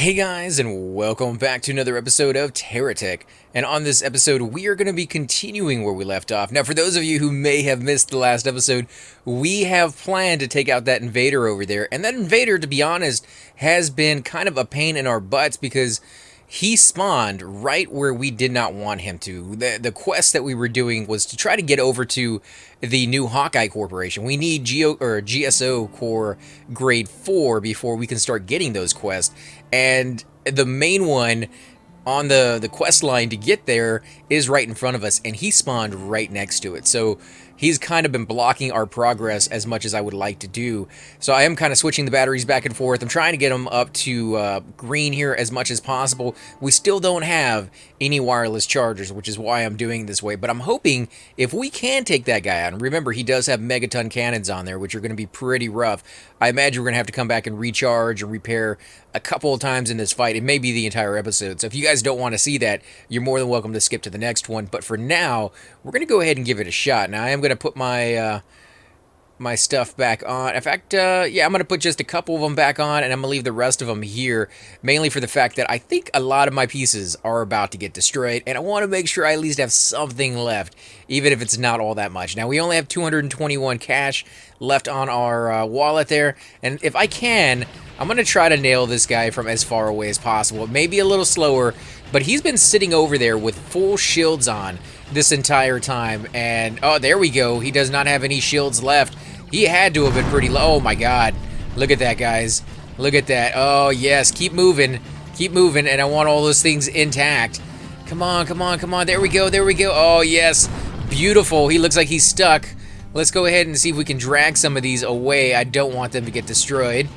Hey guys, and welcome back to another episode of TerraTech. And on this episode, we are going to be continuing where we left off. Now, for those of you who may have missed the last episode, we have planned to take out that invader over there. And that invader, to be honest, has been kind of a pain in our butts because he spawned right where we did not want him to. The quest that we were doing was to try to get over to the new Hawkeye Corporation. We need GSO Core Grade 4 before we can start getting those quests. And the main one on the quest line to get there is right in front of us, and he spawned right next to it. So he's kind of been blocking our progress as much as I would like to do. So I am kind of switching the batteries back and forth. I'm trying to get them up to green here as much as possible. We still don't have any wireless chargers, which is why I'm doing this way. But I'm hoping if we can take that guy out, and remember, he does have megaton cannons on there, which are going to be pretty rough. I imagine we're going to have to come back and recharge and repair a couple of times in this fight. It may be the entire episode. So if you guys don't want to see that, you're more than welcome to skip to the next one. But for now, we're going to go ahead and give it a shot. Now, I am going to put my my stuff back on. In fact, yeah, I'm going to put just a couple of them back on, and I'm going to leave the rest of them here, mainly for the fact that I think a lot of my pieces are about to get destroyed, and I want to make sure I at least have something left, even if it's not all that much. Now, we only have 221 cash left on our wallet there, and if I can, I'm going to try to nail this guy from as far away as possible. It may be a little slower, but he's been sitting over there with full shields on this entire time, and oh, there we go. He does not have any shields left. He had to have been pretty low. Oh my god, look at that, guys. Look at that. Oh yes, keep moving, and I want all those things intact. Come on, come on, come on. There we go, there we go. Oh yes, beautiful. He looks like he's stuck. Let's go ahead and see if we can drag some of these away. I don't want them to get destroyed.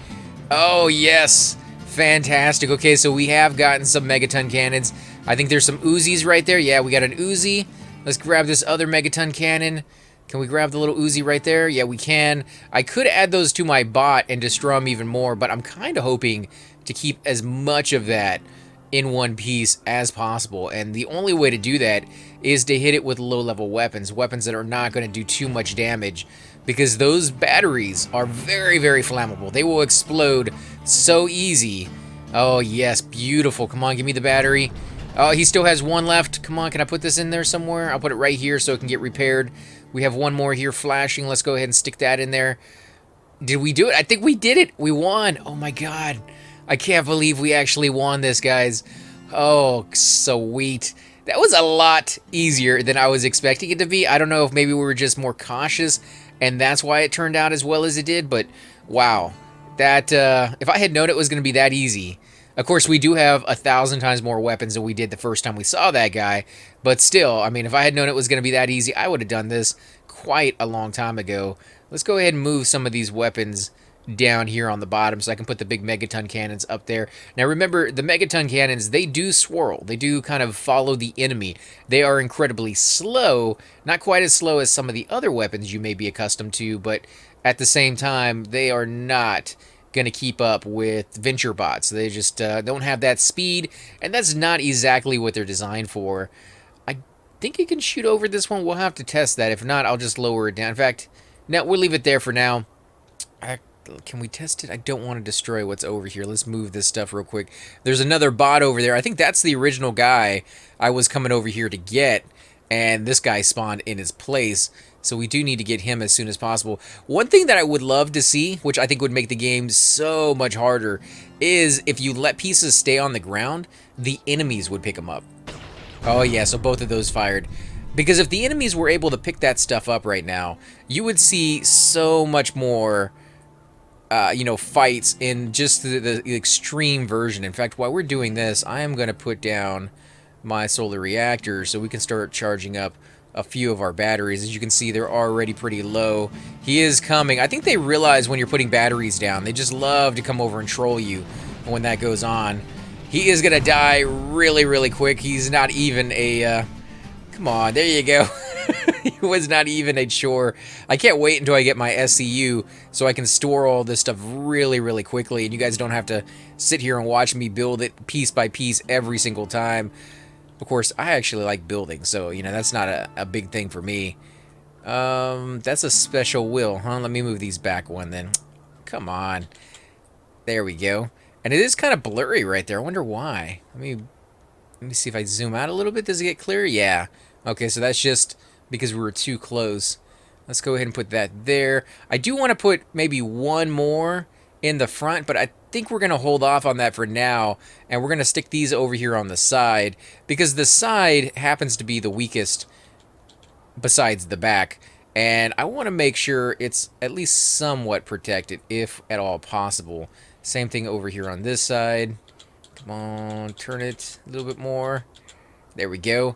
Oh yes, fantastic. Okay, so we have gotten some megaton cannons. I think there's some Uzis right there. Yeah, we got an Uzi. Let's grab this other megaton cannon. Can we grab the little Uzi right there? Yeah, we can. I could add those to my bot and destroy them even more, but I'm kind of hoping to keep as much of that in one piece as possible. And the only way to do that is to hit it with low-level weapons. Weapons that are not going to do too much damage, because those batteries are very, very flammable. They will explode so easy. Oh, yes, beautiful. Come on, give me the battery. Oh, he still has one left. Come on, can I put this in there somewhere? I'll put it right here so it can get repaired. We have one more here flashing. Let's go ahead and stick that in there. Did we do it? I think we did it. We won. Oh my god. I can't believe we actually won this, guys. Oh, sweet. That was a lot easier than I was expecting it to be. I don't know if maybe we were just more cautious and that's why it turned out as well as it did, but wow. That, if I had known it was going to be that easy. Of course, we do have 1,000 times more weapons than we did the first time we saw that guy. But still, I mean, if I had known it was going to be that easy, I would have done this quite a long time ago. Let's go ahead and move some of these weapons down here on the bottom so I can put the big megaton cannons up there. Now remember, the megaton cannons, they do swirl. They do kind of follow the enemy. They are incredibly slow. Not quite as slow as some of the other weapons you may be accustomed to, but at the same time, they are not going to keep up with venture bots. They just don't have that speed, and that's not exactly what they're designed for. I think you can shoot over this one. We'll have to test that. If not, I'll just lower it down. In fact, no, we'll leave it there for now. Can we test it? I don't want to destroy what's over here. Let's move this stuff real quick. There's another bot over there. I think that's the original guy I was coming over here to get, and this guy spawned in his place. So we do need to get him as soon as possible. One thing that I would love to see, which I think would make the game so much harder, is if you let pieces stay on the ground, the enemies would pick them up. Oh yeah, so both of those fired. Because if the enemies were able to pick that stuff up right now, you would see so much more, you know, fights in just the extreme version. In fact, while we're doing this, I am going to put down my solar reactor so we can start charging up a few of our batteries. As you can see, they're already pretty low. He is coming. I think they realize when you're putting batteries down, they just love to come over and troll you when that goes on. He is gonna die really, really quick. He's not even a, come on, there you go. He was not even a chore. I can't wait until I get my SCU so I can store all this stuff really, really quickly, and you guys don't have to sit here and watch me build it piece by piece every single time. Of course, I actually like building, so, you know, that's not a big thing for me. That's a special will, huh? Let me move these back one, then. Come on. There we go. And it is kind of blurry right there. I wonder why. Let me see if I zoom out a little bit. Does it get clear? Yeah. Okay, so that's just because we were too close. Let's go ahead and put that there. I do want to put maybe one more in the front, but I think we're going to hold off on that for now, and we're going to stick these over here on the side, because the side happens to be the weakest besides the back, and I want to make sure it's at least somewhat protected, if at all possible. Same thing over here on this side. Come on, turn it a little bit more. There we go.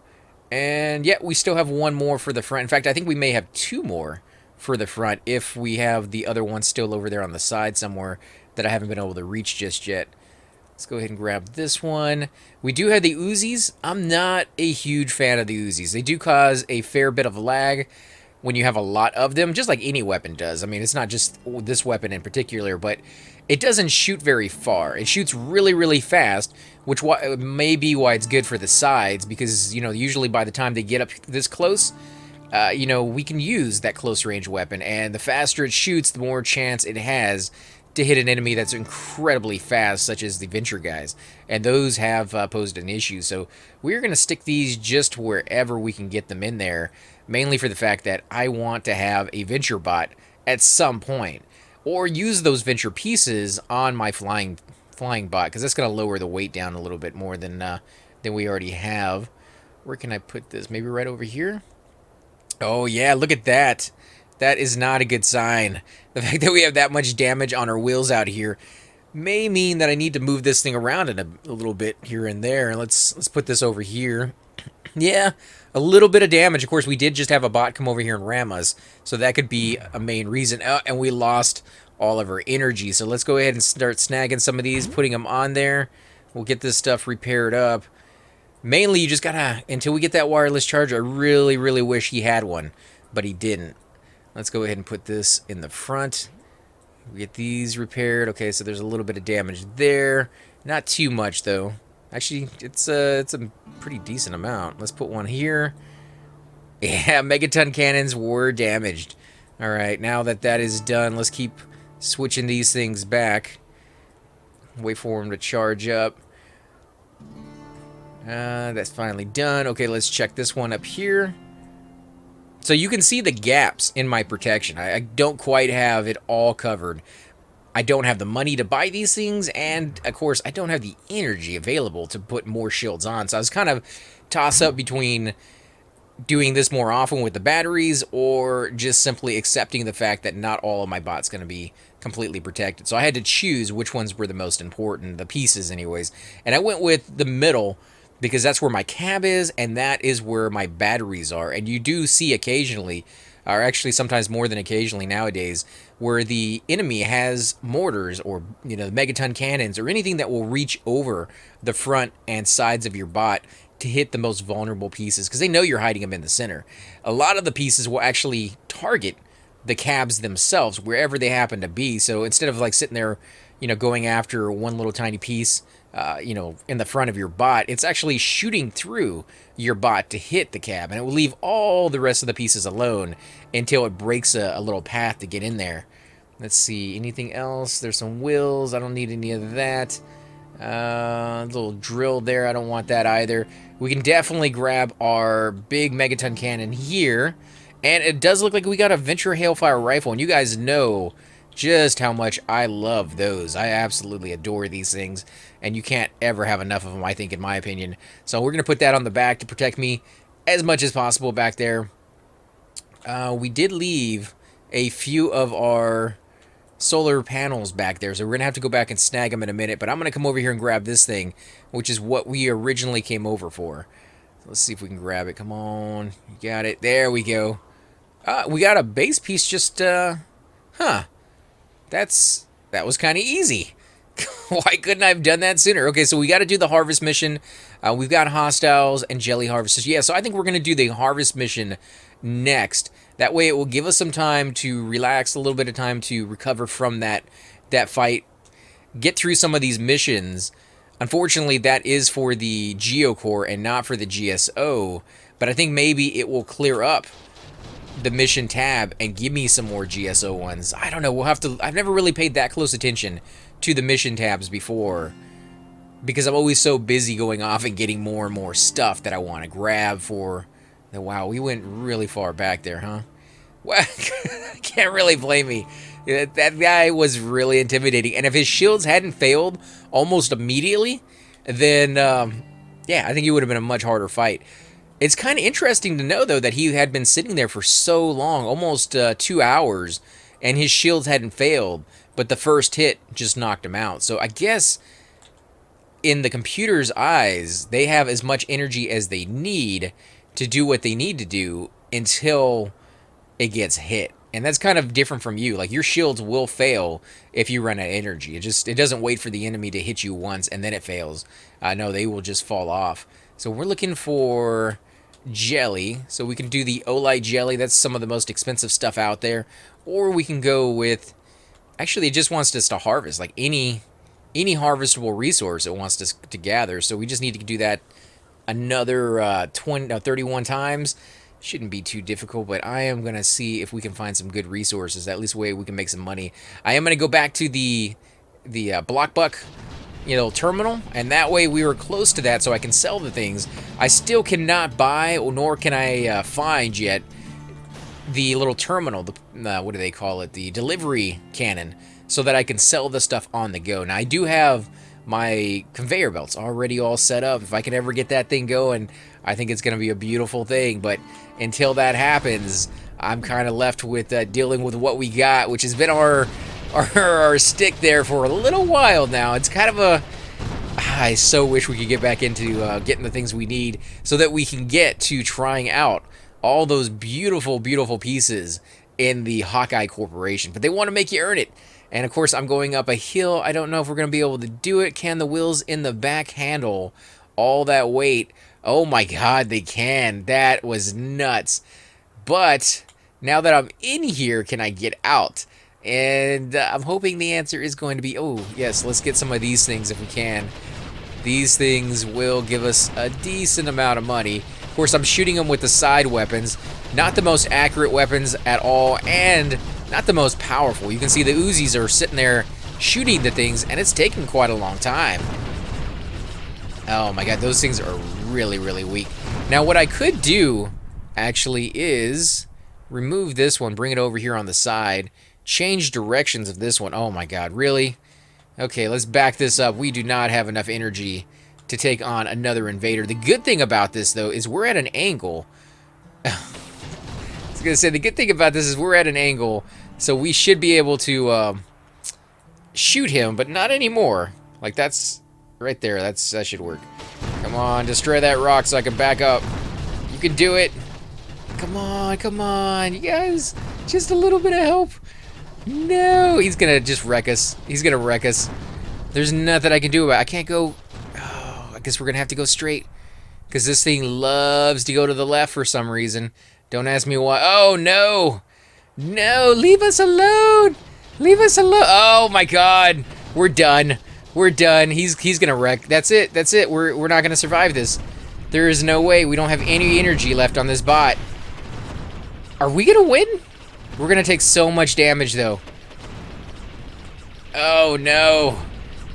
And yeah, we still have one more for the front. In fact, I think we may have two more for the front if we have the other one still over there on the side somewhere that I haven't been able to reach just yet. Let's go ahead and grab this one. We do have the Uzis. I'm not a huge fan of the Uzis. They do cause a fair bit of lag when you have a lot of them, just like any weapon does. I mean, it's not just this weapon in particular, but it doesn't shoot very far. It shoots really, really fast, which may be why it's good for the sides, because, you know, usually by the time they get up this close, you know, we can use that close range weapon, and the faster it shoots, the more chance it has to hit an enemy that's incredibly fast, such as the Venture guys, and those have posed an issue. So we're going to stick these just wherever we can get them in there, mainly for the fact that I want to have a Venture bot at some point, or use those Venture pieces on my flying bot, because that's going to lower the weight down a little bit more than we already have. Where can I put this? Maybe right over here? Oh yeah, look at that. That is not a good sign. The fact that we have that much damage on our wheels out here may mean that I need to move this thing around in a little bit here and there. Let's put this over here. Yeah, a little bit of damage. Of course, we did just have a bot come over here and ram us, so that could be a main reason. And we lost all of our energy. So let's go ahead and start snagging some of these, putting them on there. We'll get this stuff repaired up. Mainly, you just gotta, until we get that wireless charger, I really, really wish he had one, but he didn't. Let's go ahead and put this in the front. We get these repaired. Okay, so there's a little bit of damage there. Not too much, though. Actually, it's a pretty decent amount. Let's put one here. Yeah, megaton cannons were damaged. All right, now that that is done, let's keep switching these things back. Wait for them to charge up. That's finally done. Okay, let's check this one up here. So you can see the gaps in my protection. I don't quite have it all covered. I don't have the money to buy these things, and of course I don't have the energy available to put more shields on. So I was kind of toss up between doing this more often with the batteries, or just simply accepting the fact that not all of my bot's going to be completely protected. So I had to choose which ones were the most important, the pieces anyways. And I went with the middle, because that's where my cab is, and that is where my batteries are. And you do see occasionally, or actually sometimes more than occasionally nowadays, where the enemy has mortars or, you know, megaton cannons or anything that will reach over the front and sides of your bot to hit the most vulnerable pieces, because they know you're hiding them in the center. A lot of the pieces will actually target the cabs themselves wherever they happen to be. So instead of like sitting there, you know, going after one little tiny piece, you know, in the front of your bot, it's actually shooting through your bot to hit the cab, and it will leave all the rest of the pieces alone until it breaks a little path to get in there. Let's see, anything else? There's some wheels. I don't need any of that. Little drill there. I don't want that either. We can definitely grab our big megaton cannon here, and it does look like we got a Venture Hailfire rifle, and you guys know just how much I love those. I absolutely adore these things, and you can't ever have enough of them, I think, in my opinion. So we're going to put that on the back to protect me as much as possible back there. We did leave a few of our solar panels back there, so we're going to have to go back and snag them in a minute, but I'm going to come over here and grab this thing, which is what we originally came over for. Let's see if we can grab it. Come on. You got it. There we go. We got a base piece just, huh. That was kind of easy. Why couldn't I have done that sooner? Okay, so we got to do the harvest mission. We've got hostiles and jelly harvesters. Yeah, so I think we're going to do the harvest mission next. That way it will give us some time to relax, a little bit of time to recover from that fight, get through some of these missions. Unfortunately, that is for the Geocore and not for the GSO, but I think maybe it will clear up the mission tab and give me some more GSO ones. I don't know. We'll have to. I've never really paid that close attention to the mission tabs before, because I'm always so busy going off and getting more and more stuff that I want to grab for. Wow, we went really far back there, huh? Well, can't really blame me. That guy was really intimidating, and if his shields hadn't failed almost immediately, then yeah, I think it would have been a much harder fight. It's kind of interesting to know, though, that he had been sitting there for so long, almost 2 hours, and his shields hadn't failed, but the first hit just knocked him out. So I guess in the computer's eyes, they have as much energy as they need to do what they need to do until it gets hit. And that's kind of different from you. Like, your shields will fail if you run out of energy. It doesn't wait for the enemy to hit you once and then it fails. No, they will just fall off. So we're looking for jelly. So we can do the Olite jelly. That's some of the most expensive stuff out there. Or we can go with... Actually, it just wants us to harvest. Like, any harvestable resource it wants us to gather. So we just need to do that another 31 times. Shouldn't be too difficult, but I am going to see if we can find some good resources. At least way we can make some money. I am going to go back to the Blockbuck, terminal, and that way we were close to that so I can sell the things. I still cannot buy, nor can I find yet the little terminal, what do they call it? The delivery cannon, so that I can sell the stuff on the go. Now, I do have my conveyor belts already all set up. If I can ever get that thing going, I think it's going to be a beautiful thing. But until that happens, I'm kind of left with dealing with what we got, which has been our stick there for a little while now. It's kind of a... I so wish we could get back into getting the things we need so that we can get to trying out all those beautiful, beautiful pieces in the Hawkeye Corporation. But they want to make you earn it. And, of course, I'm going up a hill. I don't know if we're going to be able to do it. Can the wheels in the back handle all that weight? Oh, my God, they can. That was nuts. But now that I'm in here, can I get out? And I'm hoping the answer is going to be, oh, yes, let's get some of these things if we can. These things will give us a decent amount of money. Of course, I'm shooting them with the side weapons. Not the most accurate weapons at all, and not the most powerful. You can see the Uzis are sitting there shooting the things, and it's taking quite a long time. Oh my God, those things are really, really weak. Now, what I could do, actually, is remove this one, bring it over here on the side, change directions of this one. Oh my God, really? Okay, let's back this up. We do not have enough energy to take on another invader. The good thing about this, though, is we're at an angle. I was going to say, the good thing about this is we're at an angle, so we should be able to shoot him, but not anymore. Like, that's right there. That should work. Come on, destroy that rock so I can back up. You can do it. Come on, come on. You guys, just a little bit of help. No, he's going to just wreck us. He's going to wreck us. There's nothing I can do about it. I can't go... Oh, I guess we're going to have to go straight. Because this thing loves to go to the left for some reason. Don't ask me why. Oh, no. No, leave us alone. Leave us alone. Oh, my God. We're done. We're done. He's going to wreck. That's it. That's it. We're not going to survive this. There is no way. We don't have any energy left on this bot. Are we going to win? We're going to take so much damage, though. Oh, no.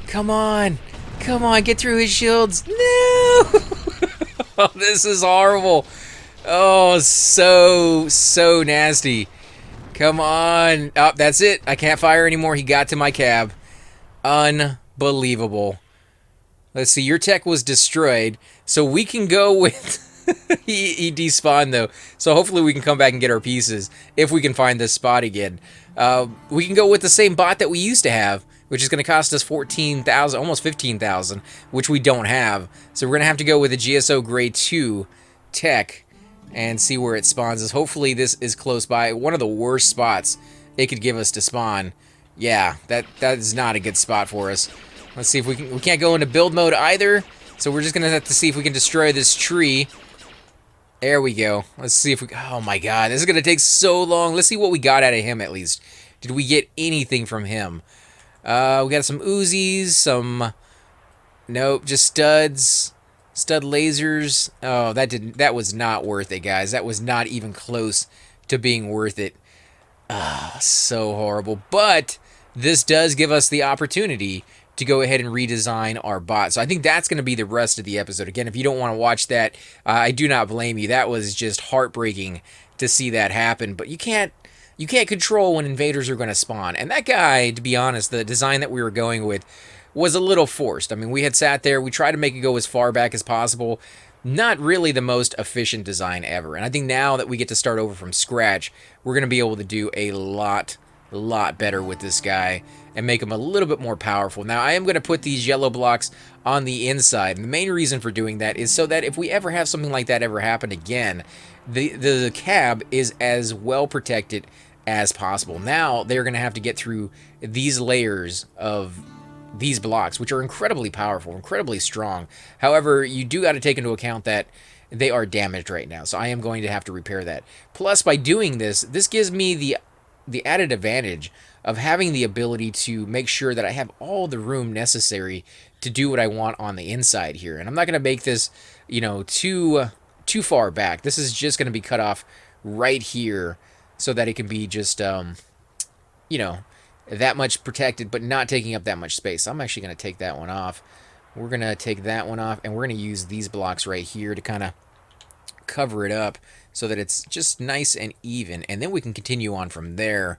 Come on. Come on, get through his shields. No! Oh, this is horrible. Oh, so nasty. Come on. Oh, that's it. I can't fire anymore. He got to my cab. Unbelievable. Let's see. Your tech was destroyed, so we can go with... he despawned, though, so hopefully we can come back and get our pieces if we can find this spot again. We can go with the same bot that we used to have, which is going to cost us 14,000, almost 15,000, which we don't have. So we're going to have to go with a GSO Grade 2 tech and see where it spawns us. Hopefully this is close by. One of the worst spots it could give us to spawn. Yeah, that is not a good spot for us. Let's see if we can... We can't go into build mode either, so we're just going to have to see if we can destroy this tree. There we go. Let's see if we... Oh my God, this is going to take so long. Let's see what we got out of him at least. Did we get anything from him? We got some Uzis, some... Nope, just studs. Stud lasers. Oh, that was not worth it, guys. That was not even close to being worth it. Ah, so horrible. But this does give us the opportunity to go ahead and redesign our bot. So I think that's going to be the rest of the episode. Again, if you don't want to watch that, I do not blame you. That was just heartbreaking to see that happen. But you can't control when invaders are going to spawn. And that guy, to be honest, the design that we were going with was a little forced. I mean, we had sat there, we tried to make it go as far back as possible. Not really the most efficient design ever. And I think now that we get to start over from scratch, we're going to be able to do a lot better with this guy and make him a little bit more powerful. Now, I am going to put these yellow blocks on the inside. And the main reason for doing that is so that if we ever have something like that ever happen again, the cab is as well protected as possible. Now, they're going to have to get through these layers of these blocks, which are incredibly powerful, incredibly strong. However, you do got to take into account that they are damaged right now. So I am going to have to repair that. Plus, by doing this, this gives me the added advantage of having the ability to make sure that I have all the room necessary to do what I want on the inside here. And I'm not going to make this, too far back. This is just going to be cut off right here so that it can be just, that much protected, but not taking up that much space. I'm actually going to take that one off. We're going to take that one off, and we're going to use these blocks right here to kind of cover it up so that it's just nice and even, and then we can continue on from there.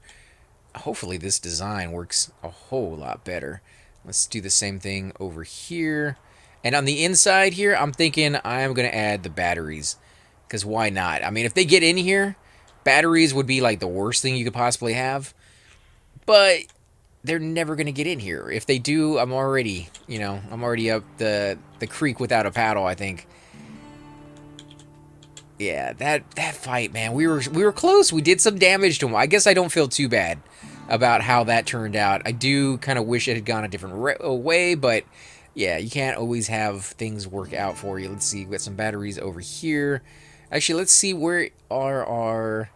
Hopefully this design works a whole lot better. Let's do the same thing over here. And on the inside here, I'm thinking I'm going to add the batteries, because why not? I mean, if they get in here, batteries would be like the worst thing you could possibly have. But they're never going to get in here. If they do, I'm already up the creek without a paddle, I think. Yeah, that fight, man, we were close. We did some damage to him. I guess I don't feel too bad about how that turned out. I do kind of wish it had gone a different way, but yeah, you can't always have things work out for you. Let's see, we got some batteries over here. Actually, let's see where are our...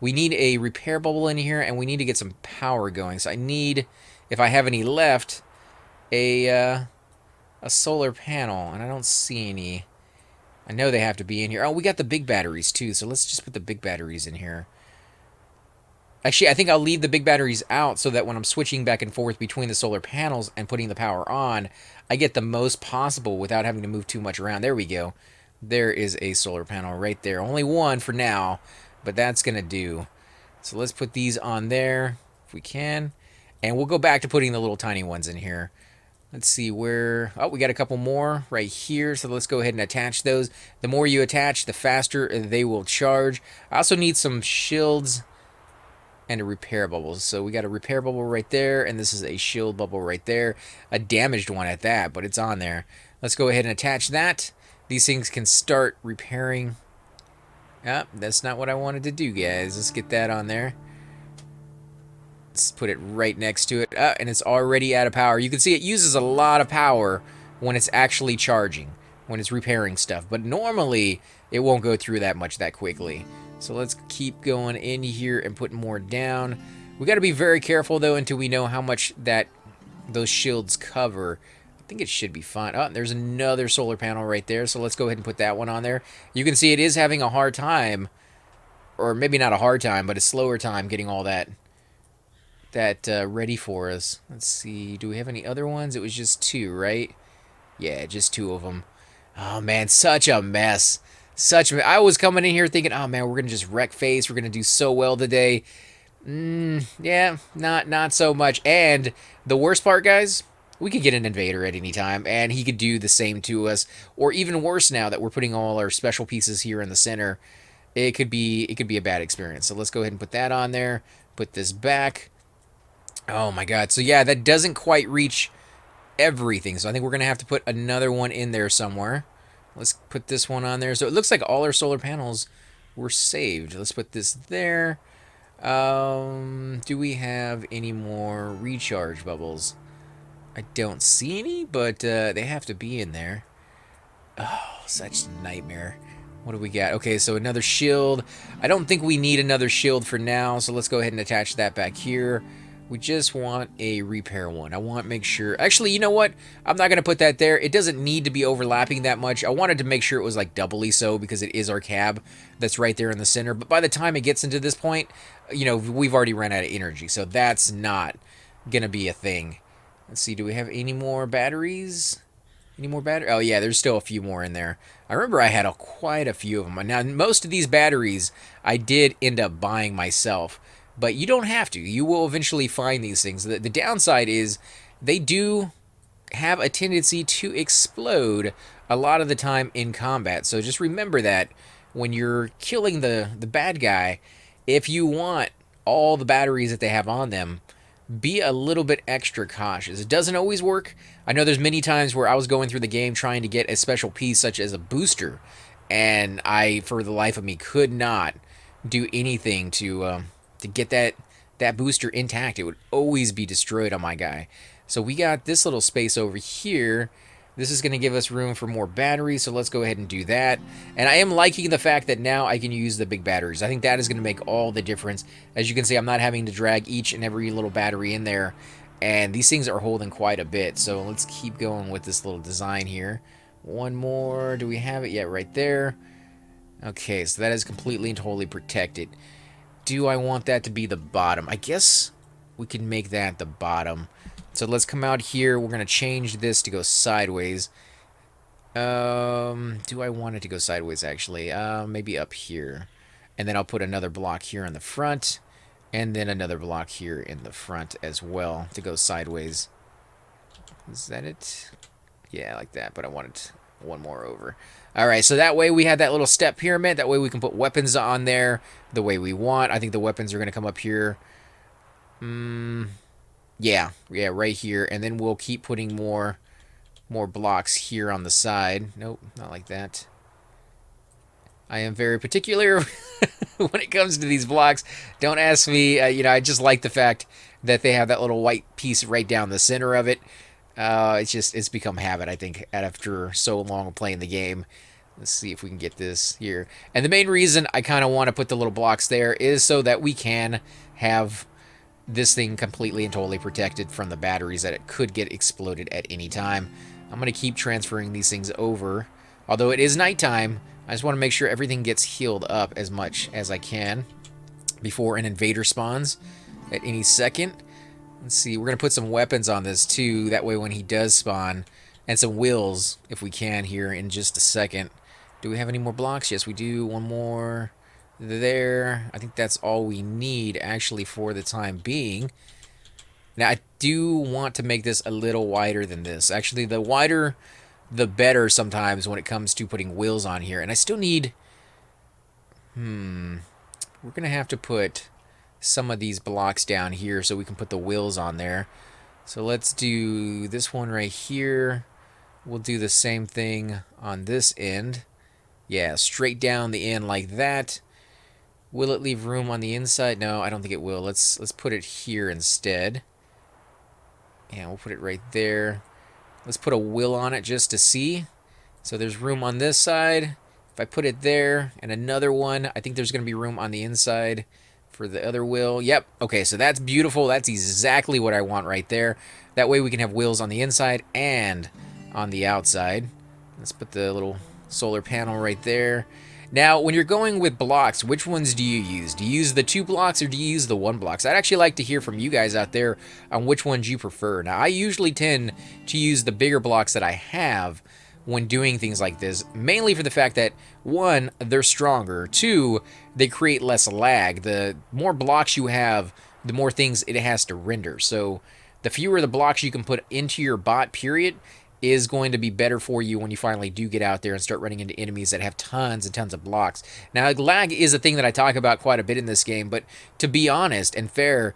We need a repair bubble in here, and we need to get some power going. So I need, if I have any left, a solar panel, and I don't see any. I know they have to be in here. Oh, we got the big batteries too, so let's just put the big batteries in here. Actually, I think I'll leave the big batteries out so that when I'm switching back and forth between the solar panels and putting the power on, I get the most possible without having to move too much around. There we go. There is a solar panel right there. Only one for now, but that's going to do. So let's put these on there if we can. And we'll go back to putting the little tiny ones in here. Let's see where... Oh, we got a couple more right here. So let's go ahead and attach those. The more you attach, the faster they will charge. I also need some shields and a repair bubble. So we got a repair bubble right there. And this is a shield bubble right there. A damaged one at that, but it's on there. Let's go ahead and attach that. These things can start repairing. Ah, that's not what I wanted to do, guys. Let's get that on there. Let's put it right next to it. Ah, and it's already out of power. You can see it uses a lot of power when it's actually charging, when it's repairing stuff. But normally, it won't go through that much that quickly. So let's keep going in here and put more down. We got to be very careful, though, until we know how much those shields cover. I think it should be fine. Oh, there's another solar panel right there, so let's go ahead and put that one on there. You can see it is having a hard time, or maybe not a hard time, but a slower time getting all that ready for us. Let's see, do we have any other ones? It was just two, right? Yeah, just two of them. Oh, man, such a mess. I was coming in here thinking, oh, man, we're going to just wreck face. We're going to do so well today. Yeah, not so much. And the worst part, guys... We could get an invader at any time, and he could do the same to us. Or even worse now that we're putting all our special pieces here in the center, it could be a bad experience. So let's go ahead and put that on there. Put this back. Oh my god. So yeah, that doesn't quite reach everything. So I think we're going to have to put another one in there somewhere. Let's put this one on there. So it looks like all our solar panels were saved. Let's put this there. Do we have any more recharge bubbles? I don't see any, but they have to be in there. Oh, such a nightmare. What do we got? Okay, so another shield. I don't think we need another shield for now, so let's go ahead and attach that back here. We just want a repair one. I want to make sure... Actually, you know what? I'm not going to put that there. It doesn't need to be overlapping that much. I wanted to make sure it was like doubly so because it is our cab that's right there in the center. But by the time it gets into this point, we've already run out of energy. So that's not going to be a thing. Let's see, do we have any more batteries? Any more batteries? Oh, yeah, there's still a few more in there. I remember I had quite a few of them. Now, most of these batteries I did end up buying myself, but you don't have to. You will eventually find these things. The downside is they do have a tendency to explode a lot of the time in combat. So just remember that when you're killing the bad guy, if you want all the batteries that they have on them, be a little bit extra cautious. It doesn't always work. I know there's many times where I was going through the game trying to get a special piece such as a booster, and I, for the life of me, could not do anything to get that booster intact. It would always be destroyed on my guy. So we got this little space over here. This is going to give us room for more batteries, so let's go ahead and do that. And I am liking the fact that now I can use the big batteries. I think that is going to make all the difference. As you can see, I'm not having to drag each and every little battery in there, and these things are holding quite a bit. So let's keep going with this little design here. One more. Do we have it? Yeah, right there. Okay, so that is completely and totally protected. Do I want that to be the bottom? I guess we can make that the bottom. So let's come out here. We're going to change this to go sideways. Do I want it to go sideways, actually? Maybe up here. And then I'll put another block here in the front. And then another block here in the front as well to go sideways. Is that it? Yeah, like that. But I wanted one more over. Alright, so that way we have that little step pyramid. That way we can put weapons on there the way we want. I think the weapons are going to come up here. Yeah, right here, and then we'll keep putting more blocks here on the side. Nope, not like that. I am very particular when it comes to these blocks. Don't ask me. I just like the fact that they have that little white piece right down the center of it. It's become habit, I think, after so long of playing the game. Let's see if we can get this here. And the main reason I kind of want to put the little blocks there is so that we can have this thing completely and totally protected from the batteries that it could get exploded at any time. I'm going to keep transferring these things over. Although it is nighttime, I just want to make sure everything gets healed up as much as I can before an invader spawns at any second. Let's see, we're going to put some weapons on this too, that way when he does spawn, and some wheels if we can here in just a second. Do we have any more blocks? Yes, we do. One more there. I think that's all we need actually for the time being. Now I do want to make this a little wider than this. Actually, the wider the better sometimes when it comes to putting wheels on here. And I still need we're gonna have to put some of these blocks down here so we can put the wheels on there. So let's do this one right here. We'll do the same thing on this end. Yeah, straight down the end like that. Will it leave room on the inside? No, I don't think it will. Let's put it here instead. Yeah, we'll put it right there. Let's put a wheel on it just to see. So there's room on this side. If I put it there and another one, I think there's going to be room on the inside for the other wheel. Yep. Okay, so that's beautiful. That's exactly what I want right there. That way we can have wheels on the inside and on the outside. Let's put the little solar panel right there. Now, when you're going with blocks, which ones do you use? Do you use the 2 blocks or do you use the 1 blocks? I'd actually like to hear from you guys out there on which ones you prefer. Now, I usually tend to use the bigger blocks that I have when doing things like this, mainly for the fact that, 1, they're stronger, 2, they create less lag. The more blocks you have, the more things it has to render. So the fewer the blocks you can put into your bot, period, is going to be better for you when you finally do get out there and start running into enemies that have tons and tons of blocks. Now, lag is a thing that I talk about quite a bit in this game, but to be honest and fair,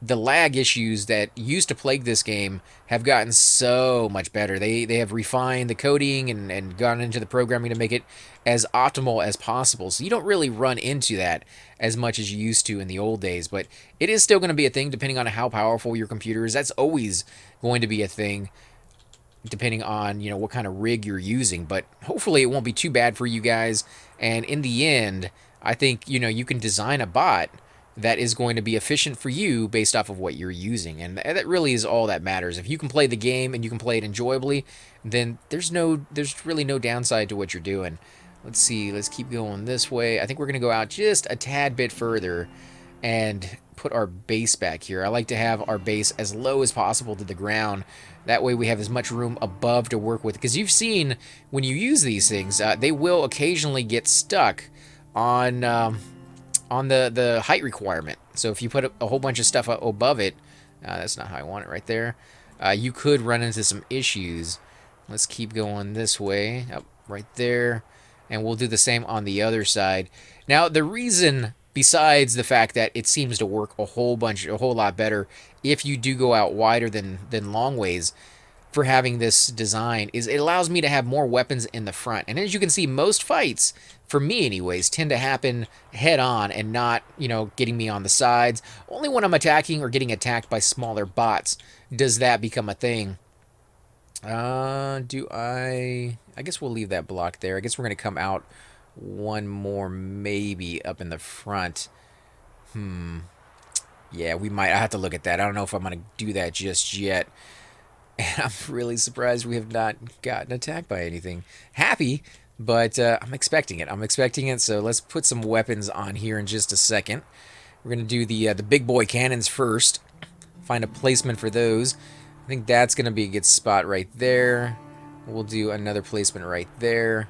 the lag issues that used to plague this game have gotten so much better. They have refined the coding and gone into the programming to make it as optimal as possible. So you don't really run into that as much as you used to in the old days, but it is still going to be a thing depending on how powerful your computer is. That's always going to be a thing, depending on, what kind of rig you're using. But hopefully it won't be too bad for you guys. And in the end, I think, you can design a bot that is going to be efficient for you based off of what you're using. And that really is all that matters. If you can play the game and you can play it enjoyably, then there's really no downside to what you're doing. Let's see, let's keep going this way. I think we're going to go out just a tad bit further and put our base back here. I like to have our base as low as possible to the ground. That way we have as much room above to work with. Because you've seen when you use these things, they will occasionally get stuck on the height requirement. So if you put a whole bunch of stuff above it, that's not how I want it right there. You could run into some issues. Let's keep going this way, up right there, and we'll do the same on the other side. Now, the reason, besides the fact that it seems to work a whole lot better if you do go out wider than long ways for having this design, is it allows me to have more weapons in the front. And as you can see, most fights, for me anyways, tend to happen head on and not, you know, getting me on the sides. Only when I'm attacking or getting attacked by smaller bots does that become a thing. I guess we'll leave that block there. I guess we're going to come out one more maybe up in the front. Yeah, we might. I have to look at that. I don't know if I'm going to do that just yet. And I'm really surprised we have not gotten attacked by anything. Happy, but I'm expecting it. I'm expecting it, so let's put some weapons on here in just a second. We're going to do the big boy cannons first. Find a placement for those. I think that's going to be a good spot right there. We'll do another placement right there.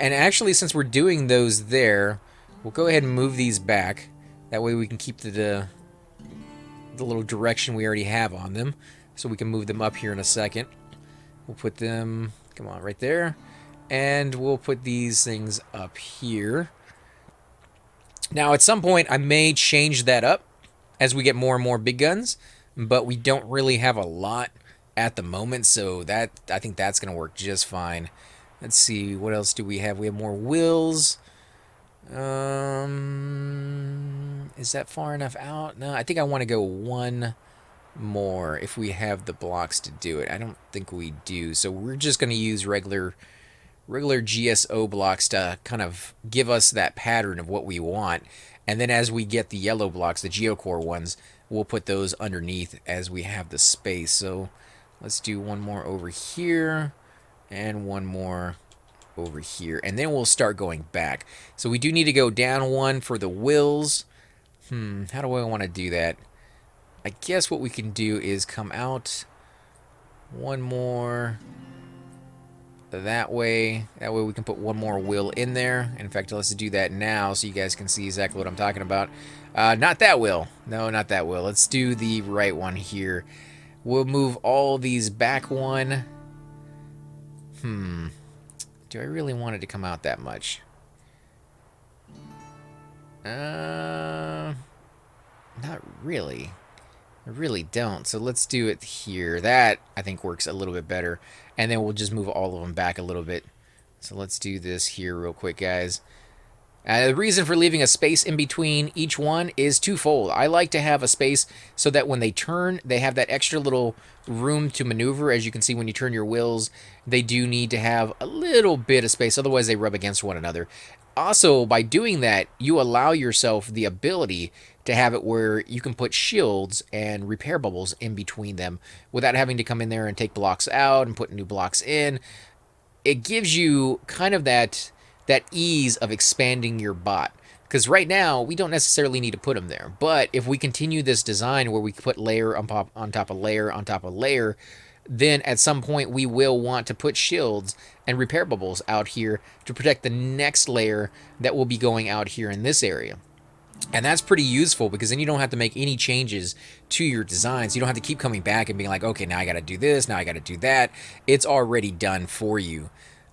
And actually, since we're doing those there, we'll go ahead and move these back. That way we can keep the little direction we already have on them. So we can move them up here in a second. We'll put them, come on, right there. And we'll put these things up here. Now, at some point, I may change that up as we get more and more big guns. But we don't really have a lot at the moment, so that I think that's going to work just fine. Let's see, what else do we have? We have more wheels. Is that far enough out? No, I think I want to go one more if we have the blocks to do it. I don't think we do, so we're just going to use regular GSO blocks to kind of give us that pattern of what we want. And then as we get the yellow blocks, the geocore ones, we'll put those underneath as we have the space. So let's do one more over here and one more over here. And then we'll start going back. So we do need to go down one for the wheels. How do I want to do that? I guess what we can do is come out one more that way. That way we can put one more wheel in there. In fact, let's do that now so you guys can see exactly what I'm talking about. Not that wheel. No, not that wheel. Let's do the right one here. We'll move all these back one. Do I really want it to come out that much? Not really. I really don't. So let's do it here. That, I think, works a little bit better. And then we'll just move all of them back a little bit. So let's do this here real quick, guys. The reason for leaving a space in between each one is twofold. I like to have a space so that when they turn, they have that extra little room to maneuver. As you can see, when you turn your wheels, they do need to have a little bit of space. Otherwise, they rub against one another. Also, by doing that, you allow yourself the ability to have it where you can put shields and repair bubbles in between them without having to come in there and take blocks out and put new blocks in. It gives you kind of that ease of expanding your bot. Because right now, we don't necessarily need to put them there. But if we continue this design where we put layer on top of layer on top of layer, then at some point we will want to put shields and repair bubbles out here to protect the next layer that will be going out here in this area. And that's pretty useful because then you don't have to make any changes to your designs. You don't have to keep coming back and being like, okay, now I got to do this, now I got to do that. It's already done for you.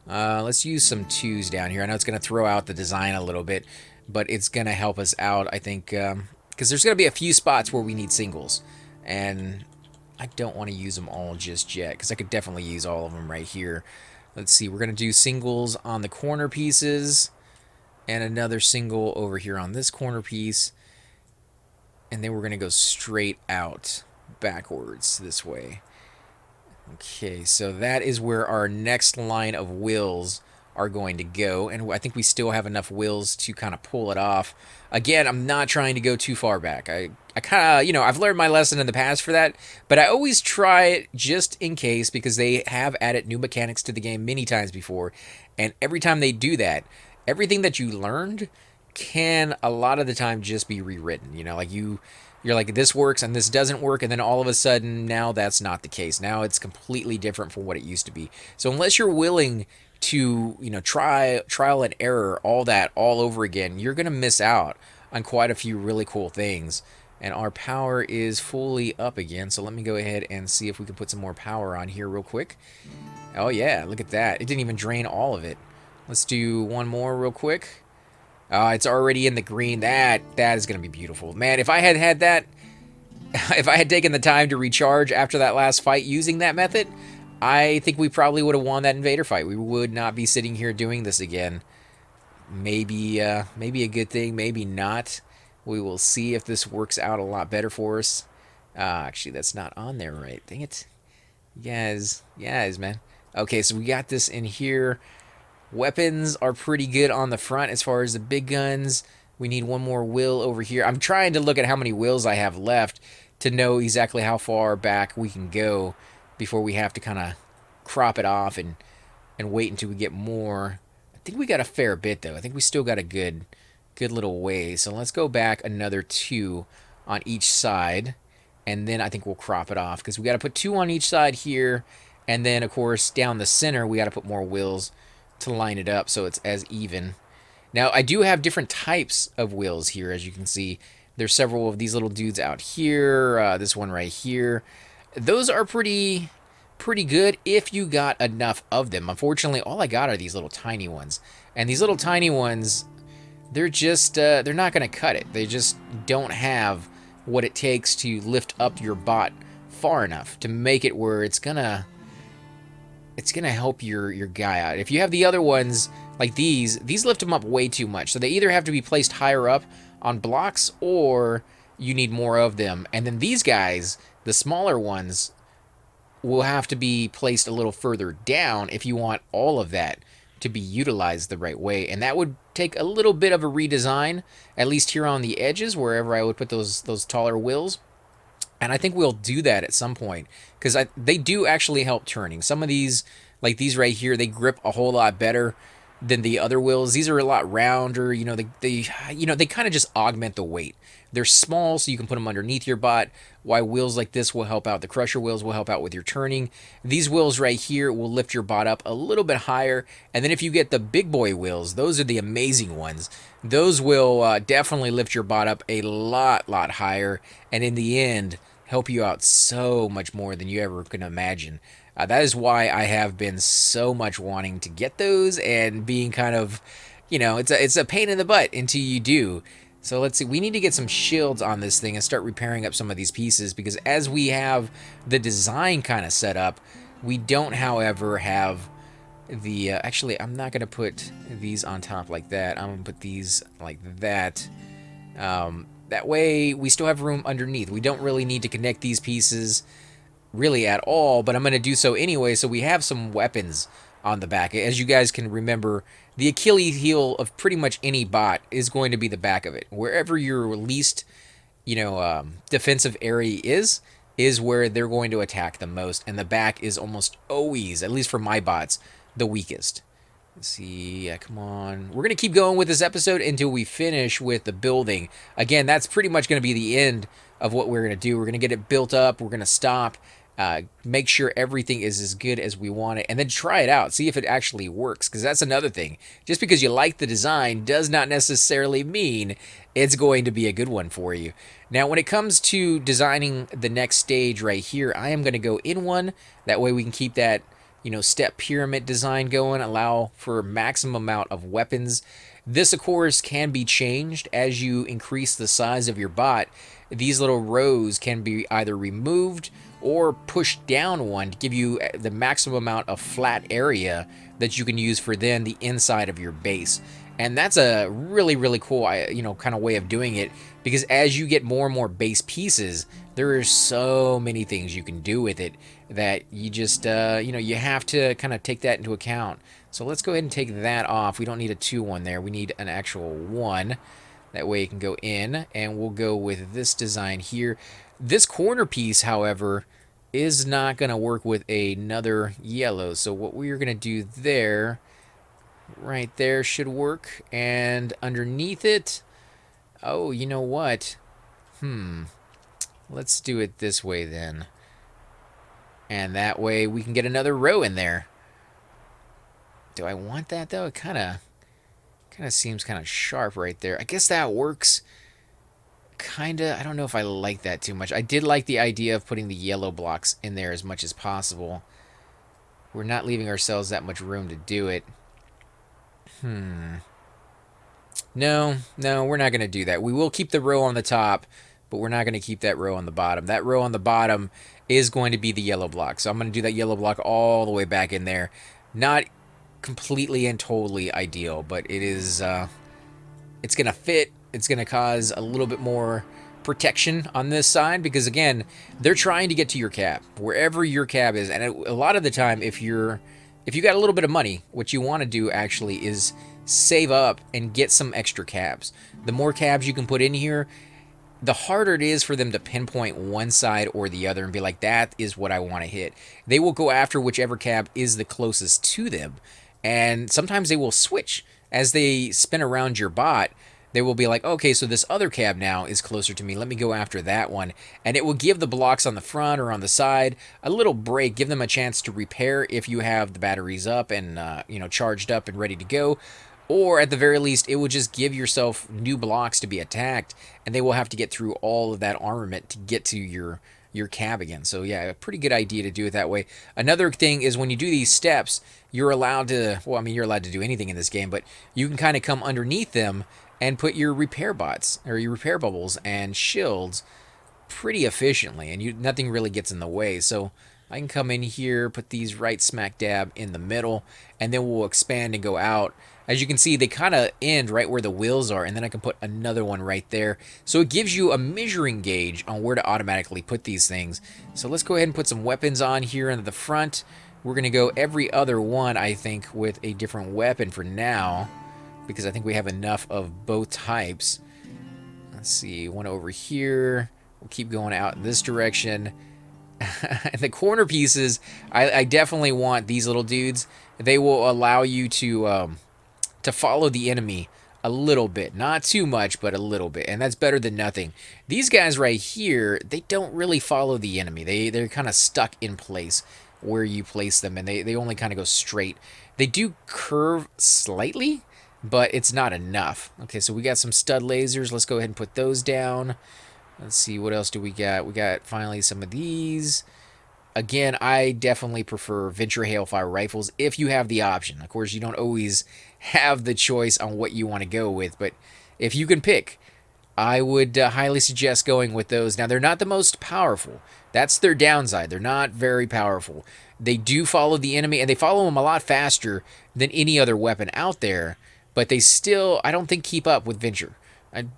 Let's use some 2s down here. I know it's going to throw out the design a little bit, but it's going to help us out, I think, because there's going to be a few spots where we need singles. And I don't want to use them all just yet because I could definitely use all of them right here. Let's see, we're going to do singles on the corner pieces and another single over here on this corner piece. And then we're going to go straight out backwards this way. Okay, so that is where our next line of wheels are going to go. And I think we still have enough wheels to kind of pull it off. Again, I'm not trying to go too far back. I kind of, you know, I've learned my lesson in the past for that. But I always try it just in case because they have added new mechanics to the game many times before. And every time they do that, everything that you learned can a lot of the time just be rewritten. Like you're like, this works and this doesn't work, and then all of a sudden now that's not the case. Now it's completely different from what it used to be. So unless you're willing to, trial and error all that all over again, you're gonna miss out on quite a few really cool things. And our power is fully up again, so let me go ahead and see if we can put some more power on here real quick. Oh yeah, look at that. It didn't even drain all of it. Let's do one more real quick. It's already in the green. That is going to be beautiful. Man, if I had had that, if I had taken the time to recharge after that last fight using that method, I think we probably would have won that invader fight. We would not be sitting here doing this again. Maybe a good thing, maybe not. We will see if this works out a lot better for us. Actually, that's not on there right. Dang it. Yes, man. Okay, so we got this in here. Weapons are pretty good on the front as far as the big guns. We need one more wheel over here. I'm trying to look at how many wheels I have left to know exactly how far back we can go before we have to kind of crop it off and wait until we get more. I think we got a fair bit though. I think we still got a good little ways. So let's go back another 2 on each side, and then I think we'll crop it off because we got to put 2 on each side here, and then of course down the center we got to put more wheels to line it up so it's as even. Now I do have different types of wheels here, as you can see. There's several of these little dudes out here. This one right here. Those are pretty good if you got enough of them. Unfortunately, all I got are these little tiny ones, and these little tiny ones, they're just they're not going to cut it. They just don't have what it takes to lift up your bot far enough to make it where it's gonna help your guy out. If you have the other ones like these lift them up way too much. So they either have to be placed higher up on blocks or you need more of them. And then these guys, the smaller ones, will have to be placed a little further down if you want all of that to be utilized the right way. And that would take a little bit of a redesign, at least here on the edges, wherever I would put those taller wheels. And I think we'll do that at some point because they do actually help turning. Some of these, like these right here, they grip a whole lot better than the other wheels. These are a lot rounder. They kind of just augment the weight. They're small, so you can put them underneath your bot. Why wheels like this will help out. The crusher wheels will help out with your turning. These wheels right here will lift your bot up a little bit higher. And then if you get the big boy wheels, those are the amazing ones. Those will definitely lift your bot up a lot higher. And in the end, help you out so much more than you ever can imagine. That is why I have been so much wanting to get those and being kind of, it's a pain in the butt until you do. So let's see, we need to get some shields on this thing and start repairing up some of these pieces because as we have the design kind of set up, we don't, however, have the, actually, I'm not going to put these on top like that. I'm going to put these like that. That way we still have room underneath. We don't really need to connect these pieces really at all, but I'm going to do so anyway so we have some weapons on the back. As you guys can remember, the Achilles heel of pretty much any bot is going to be the back of it. Wherever your least, defensive area is where they're going to attack the most, and the back is almost always, at least for my bots, the weakest. Let's see, yeah, come on. We're going to keep going with this episode until we finish with the building. Again, that's pretty much going to be the end of what we're going to do. We're going to get it built up. We're going to stop. Make sure everything is as good as we want it, and then try it out, see if it actually works, because that's another thing. Just because you like the design does not necessarily mean it's going to be a good one for you. Now, when it comes to designing the next stage right here, I am going to go in one. That way we can keep that, step pyramid design going, allow for maximum amount of weapons. This, of course, can be changed as you increase the size of your bot. These little rows can be either removed or pushed down one to give you the maximum amount of flat area that you can use for then the inside of your base. And that's a really cool, kind of way of doing it, because as you get more and more base pieces, there are so many things you can do with it that you just, you have to kind of take that into account. So let's go ahead and take that off. We don't need a 2-1 there. We need an actual 1. That way it can go in, and we'll go with this design here. This corner piece, however, is not going to work with another yellow. So what we're going to do there, Right there should work. And underneath it, oh, you know what? Let's do it this way then. And that way we can get another row in there. Do I want that though? It kind of seems kind of sharp right there. I guess that works. Kinda, I don't know if I like that too much. I did like the idea of putting the yellow blocks in there as much as possible. We're not leaving ourselves that much room to do it. No, we're not going to do that. We will keep the row on the top, but we're not going to keep that row on the bottom. That row on the bottom is going to be the yellow block. So I'm going to do that yellow block all the way back in there. Not completely and totally ideal, but it is, it's going to fit. It's going to cause a little bit more protection on this side because, again, they're trying to get to your cab, wherever your cab is. And a lot of the time, if you got a little bit of money, what you want to do actually is save up and get some extra cabs. The more cabs you can put in here, the harder it is for them to pinpoint one side or the other and be like, that is what I want to hit. They will go after whichever cab is the closest to them. And sometimes they will switch. As they spin around your bot, they will be like, okay, so this other cab now is closer to me. Let me go after that one. And it will give the blocks on the front or on the side a little break, give them a chance to repair if you have the batteries up and charged up and ready to go. Or at the very least, it will just give yourself new blocks to be attacked, and they will have to get through all of that armament to get to your cab again. So yeah, a pretty good idea to do it that way. Another thing is when you do these steps, you're allowed to, well, I mean, you're allowed to do anything in this game, but you can kind of come underneath them and put your repair bots or your repair bubbles and shields pretty efficiently, and nothing really gets in the way. So I can come in here, put these right smack dab in the middle, and then we'll expand and go out. As you can see, they kind of end right where the wheels are, and then I can put another one right there. So it gives you a measuring gauge on where to automatically put these things. So let's go ahead and put some weapons on here into the front. We're going to go every other one, I think, with a different weapon for now, because I think we have enough of both types. Let's see, one over here. We'll keep going out in this direction. And the corner pieces, I definitely want these little dudes. They will allow you to follow the enemy a little bit. Not too much, but a little bit. And that's better than nothing. These guys right here, they don't really follow the enemy. They're kind of stuck in place where you place them, and they only kind of go straight. They do curve slightly, but it's not enough. Okay, so we got some stud lasers. Let's go ahead and put those down. Let's see, what else do we got? We got finally some of these. Again, I definitely prefer Venture Hailfire rifles if you have the option. Of course, you don't always have the choice on what you want to go with, but if you can pick, I would highly suggest going with those. Now, they're not the most powerful. That's their downside. They're not very powerful. They do follow the enemy, and they follow them a lot faster than any other weapon out there, but they still, I don't think, keep up with Venture.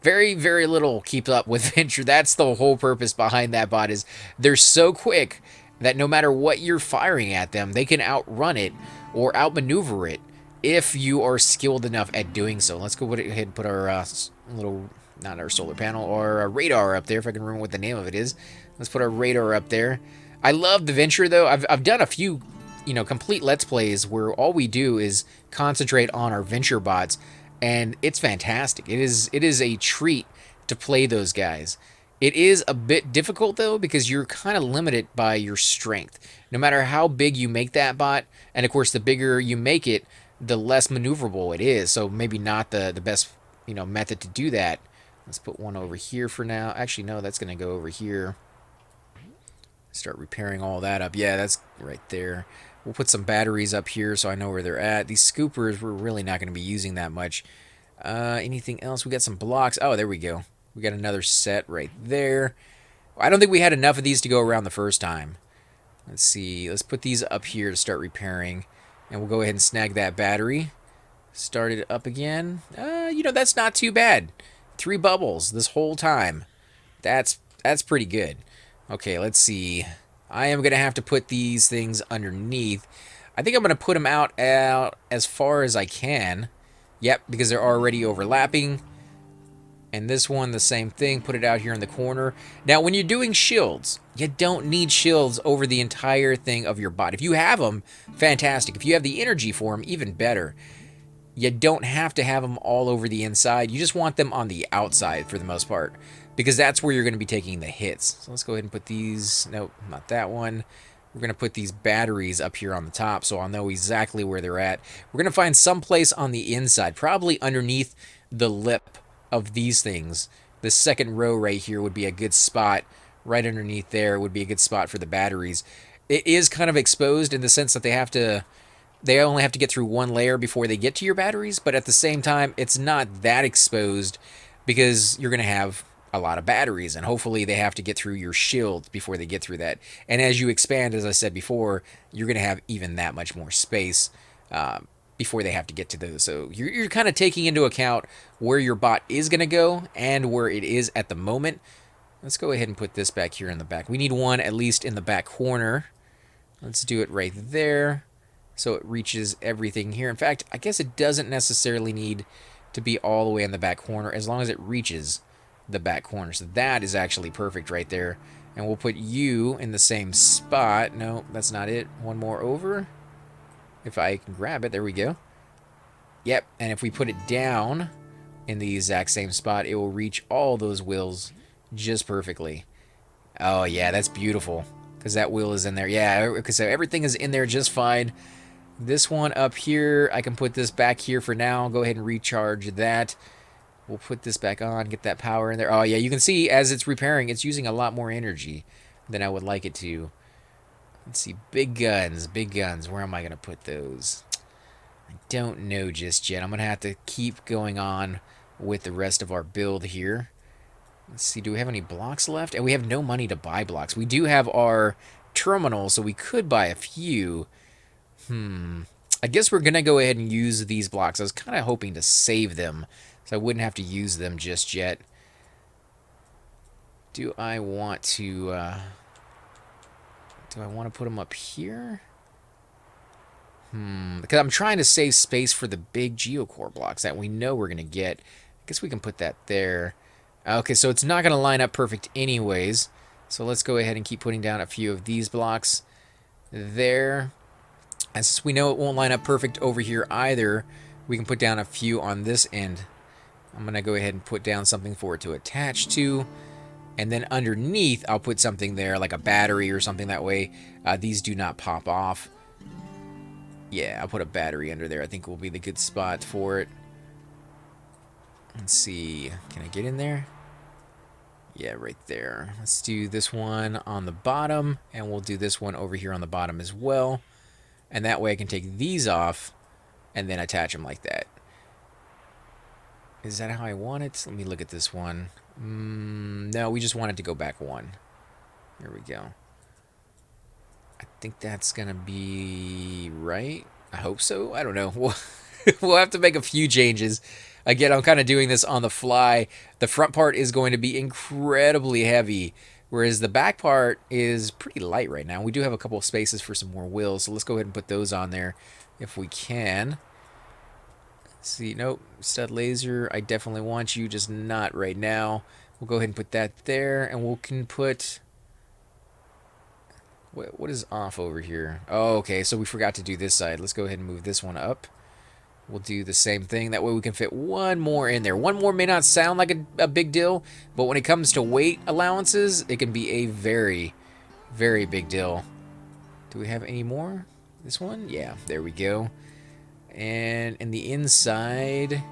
Very, very little keep up with Venture. That's the whole purpose behind that bot, is they're so quick that no matter what you're firing at them, they can outrun it or outmaneuver it if you are skilled enough at doing so. Let's go ahead and put our little, not our solar panel, or our radar up there, if I can remember what the name of it is. Let's put our radar up there. I love the Venture, though. I've done a few, complete Let's Plays where all we do is concentrate on our Venture bots, and it's fantastic. It is a treat to play those guys. It is a bit difficult, though, because you're kind of limited by your strength. No matter how big you make that bot, and of course, the bigger you make it, the less maneuverable it is. So maybe not the best, method to do that. Let's put one over here for now. Actually, no, that's going to go over here. Start repairing all that up. Yeah, that's right there. We'll put some batteries up here so I know where they're at. These scoopers, we're really not going to be using that much. Anything else? We got some blocks. Oh, there we go. We got another set right there. I don't think we had enough of these to go around the first time. Let's see. Let's put these up here to start repairing. And we'll go ahead and snag that battery. Start it up again. That's not too bad. 3 bubbles this whole time. That's pretty good. Okay, let's see. I am going to have to put these things underneath. I think I'm going to put them out as far as I can. Yep, because they're already overlapping. And this one, the same thing. Put it out here in the corner. Now, when you're doing shields, you don't need shields over the entire thing of your bot. If you have them, fantastic. If you have the energy for them, even better. You don't have to have them all over the inside. You just want them on the outside for the most part, because that's where you're going to be taking the hits. So let's go ahead and put these. Nope, not that one. We're going to put these batteries up here on the top so I'll know exactly where they're at. We're going to find some place on the inside, probably underneath the lip of these things. This second row right here would be a good spot. Right underneath there would be a good spot for the batteries. It is kind of exposed in the sense that they only have to get through one layer before they get to your batteries, but at the same time, it's not that exposed because you're going to have a lot of batteries, and hopefully they have to get through your shield before they get through that. And as you expand, as I said before, you're going to have even that much more space before they have to get to those. So you're kind of taking into account where your bot is going to go and where it is at the moment. Let's go ahead and put this back here in the back. We need one at least in the back corner. Let's do it right there so it reaches everything here. In fact, I guess it doesn't necessarily need to be all the way in the back corner as long as it reaches the back corner. So that is actually perfect right there. And we'll put you in the same spot. No, that's not it. One more over. If I can grab it, there we go. Yep, and if we put it down in the exact same spot, it will reach all those wheels just perfectly. Oh yeah, that's beautiful because that wheel is in there. Yeah, because everything is in there just fine. This one up here, I can put this back here for now. Go ahead and recharge that. We'll put this back on, get that power in there. Oh yeah, you can see as it's repairing, it's using a lot more energy than I would like it to. Let's see, big guns, big guns. Where am I going to put those? I don't know just yet. I'm going to have to keep going on with the rest of our build here. Let's see, do we have any blocks left? And we have no money to buy blocks. We do have our terminal, so we could buy a few. I guess we're going to go ahead and use these blocks. I was kind of hoping to save them, so I wouldn't have to use them just yet. Do I want to put them up here? Because I'm trying to save space for the big geocore blocks that we know we're going to get. I guess we can put that there. Okay, so it's not going to line up perfect anyways. So let's go ahead and keep putting down a few of these blocks there. And since we know it won't line up perfect over here either, we can put down a few on this end. I'm going to go ahead and put down something for it to attach to. And then underneath, I'll put something there, like a battery or something that way. These do not pop off. Yeah, I'll put a battery under there. I think will be the good spot for it. Let's see. Can I get in there? Yeah, right there. Let's do this one on the bottom, and we'll do this one over here on the bottom as well. And that way I can take these off and then attach them like that. Is that how I want it? Let me look at this one. No, we just want it to go back one. Here we go. I think that's going to be right. I hope so. I don't know. We'll have to make a few changes. Again, I'm kind of doing this on the fly. The front part is going to be incredibly heavy, whereas the back part is pretty light right now. We do have a couple of spaces for some more wheels, so let's go ahead and put those on there if we can. Let's see, nope, stud laser, I definitely want you, just not right now. We'll go ahead and put that there, and we can put... What is off over here? Oh, okay, so we forgot to do this side. Let's go ahead and move this one up. We'll do the same thing. That way we can fit one more in there. One more may not sound like a big deal, but when it comes to weight allowances, it can be a very, very big deal. Do we have any more? This one? Yeah, there we go. And in the inside,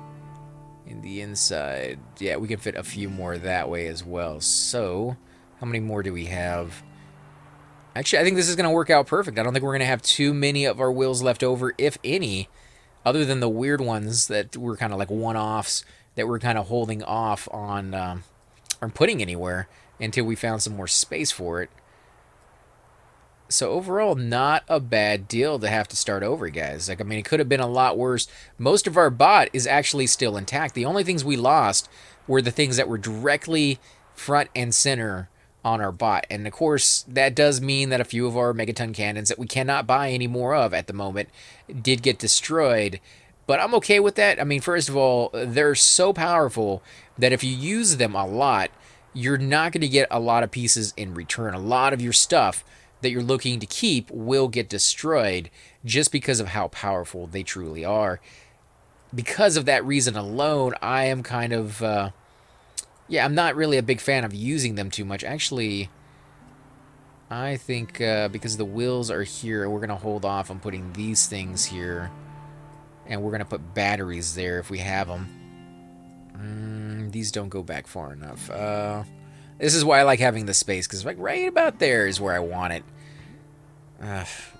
yeah, we can fit a few more that way as well. So, how many more do we have? Actually, I think this is going to work out perfect. I don't think we're going to have too many of our wheels left over, if any, other than the weird ones that were kind of like one-offs that we're kind of holding off on putting anywhere until we found some more space for it. So overall, not a bad deal to have to start over, guys. Like, I mean, it could have been a lot worse. Most of our bot is actually still intact. The only things we lost were the things that were directly front and center on our bot. And of course, that does mean that a few of our megaton cannons that we cannot buy any more of at the moment did get destroyed. But I'm okay with that. I mean, first of all, they're so powerful that if you use them a lot, you're not going to get a lot of pieces in return. A lot of your stuff that you're looking to keep will get destroyed just because of how powerful they truly are. because of that reason alone, I am kind of, yeah, I'm not really a big fan of using them too much. Actually, I think because the wheels are here, we're going to hold off on putting these things here. And we're going to put batteries there if we have them. These don't go back far enough. This is why I like having the space, because like right about there is where I want it.